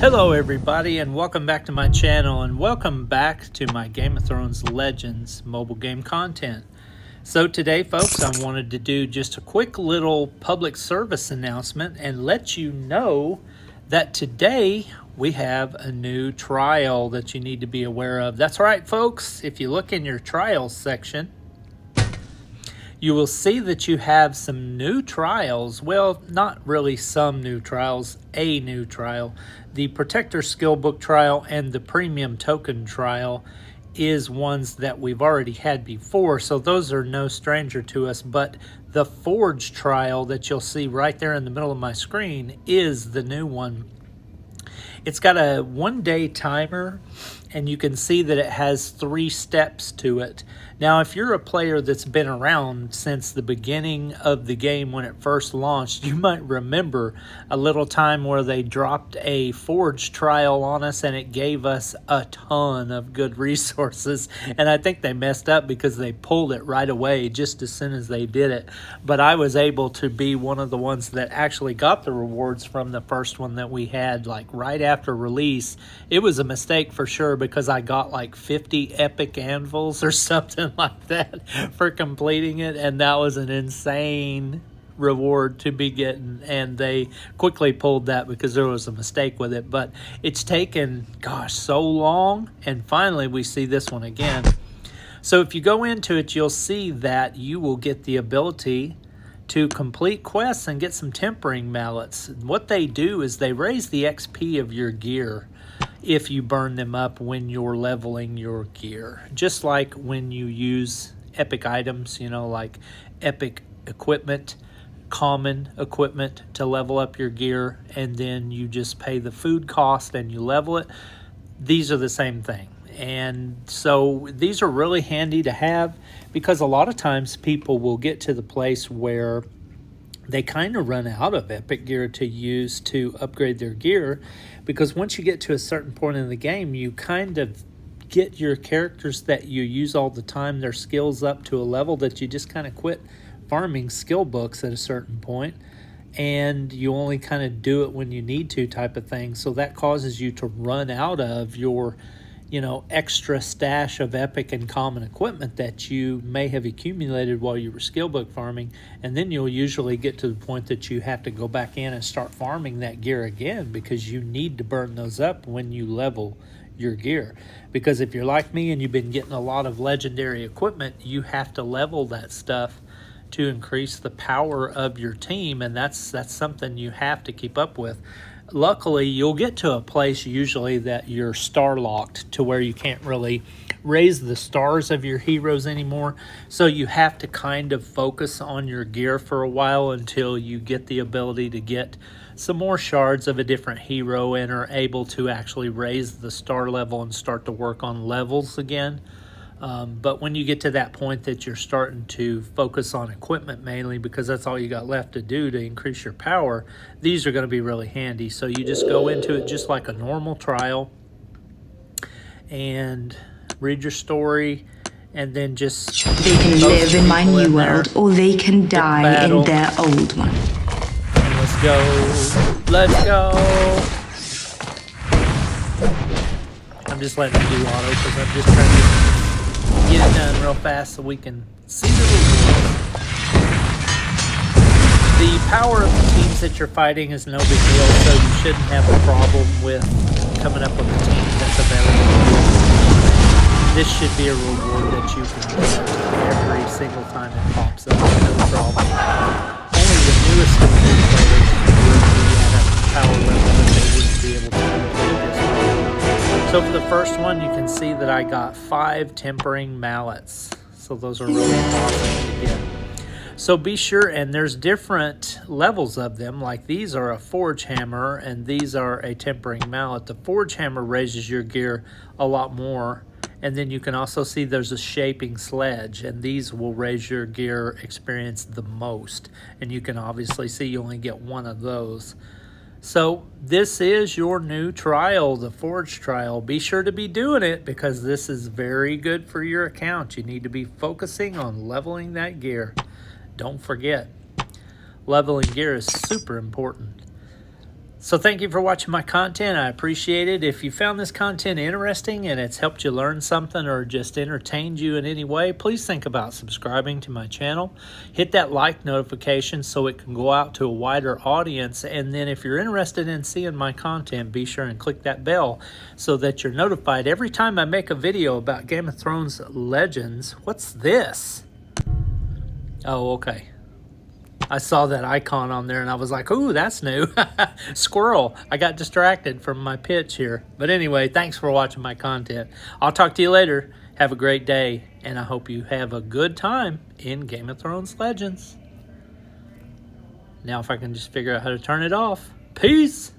Hello everybody, and welcome back to my channel, and welcome back to my Game of Thrones Legends mobile game content. So today folks, I wanted to do just a quick little public service announcement and let you know that today we have a new trial that you need to be aware of. That's right folks, if you look in your trials section, you will see that you have some new trials. Well, not really some new trials, a new trial. The Protector Skill Book trial and the Premium Token trial is ones that we've already had before, so those are no stranger to us. But the Forge trial that you'll see right there in the middle of my screen is the new one. It's got a 1-day timer, and you can see that it has 3 steps to it. Now, if you're a player that's been around since the beginning of the game when it first launched, you might remember a little time where they dropped a Forge trial on us and it gave us a ton of good resources. And I think they messed up because they pulled it right away just as soon as they did it. But I was able to be one of the ones that actually got the rewards from the first one that we had, like right after release. It was a mistake for sure because I got like 50 epic anvils or something like that for completing it, and that was an insane reward to be getting, and they quickly pulled that because there was a mistake with it. But it's taken, gosh, so long, and finally we see this one again. So if you go into it, you'll see that you will get the ability to complete quests and get some tempering mallets. What they do is they raise the XP of your gear if you burn them up when you're leveling your gear. Just like when you use epic items, you know, like epic equipment, common equipment to level up your gear, and then you just pay the food cost and you level it. These are the same thing. And so these are really handy to have because a lot of times people will get to the place where they kind of run out of epic gear to use to upgrade their gear, because once you get to a certain point in the game, you kind of get your characters that you use all the time, their skills up to a level that you just kind of quit farming skill books at a certain point, and you only kind of do it when you need to type of thing. So that causes you to run out of your extra stash of epic and common equipment that you may have accumulated while you were skill book farming, and then you'll usually get to the point that you have to go back in and start farming that gear again because you need to burn those up when you level your gear. Because if you're like me and you've been getting a lot of legendary equipment, you have to level that stuff to increase the power of your team, and that's something you have to keep up with. Luckily, you'll get to a place usually that you're star locked to where you can't really raise the stars of your heroes anymore. So you have to kind of focus on your gear for a while until you get the ability to get some more shards of a different hero and are able to actually raise the star level and start to work on levels again. But when you get to that point that you're starting to focus on equipment mainly because that's all you got left to do to increase your power, these are going to be really handy. So you just go into it just like a normal trial and read your story, and then just... They can live in my new world, or they can die in their old one. And let's go. Let's go. I'm just letting it do auto because I'm just trying to get it done real fast so we can see the rewards. The power of the teams that you're fighting is no big deal, so you shouldn't have a problem with coming up with a team that's available. This should be a reward that you can get every single time it pops up, no problem. Only the newest of the new players would be at a power level that they wouldn't be able to complete this one. So for the first one, you can see that I got 5 tempering mallets. So those are really awesome to get. So be sure, and there's different levels of them, like these are a forge hammer and these are a tempering mallet. The forge hammer raises your gear a lot more, and then you can also see there's a shaping sledge, and these will raise your gear experience the most. And you can obviously see you only get one of those. So this is your new trial, the Forge trial. Be sure to be doing it because this is very good for your account. You need to be focusing on leveling that gear. Don't forget, leveling gear is super important. So thank you for watching my content. I appreciate it. If you found this content interesting and it's helped you learn something or just entertained you in any way, please think about subscribing to my channel. Hit that like notification so it can go out to a wider audience. And then if you're interested in seeing my content, be sure and click that bell so that you're notified every time I make a video about Game of Thrones Legends. What's this? Oh, okay. I saw that icon on there and I was like, ooh, that's new. Squirrel. I got distracted from my pitch here. But anyway, thanks for watching my content. I'll talk to you later. Have a great day. And I hope you have a good time in Game of Thrones Legends. Now if I can just figure out how to turn it off. Peace.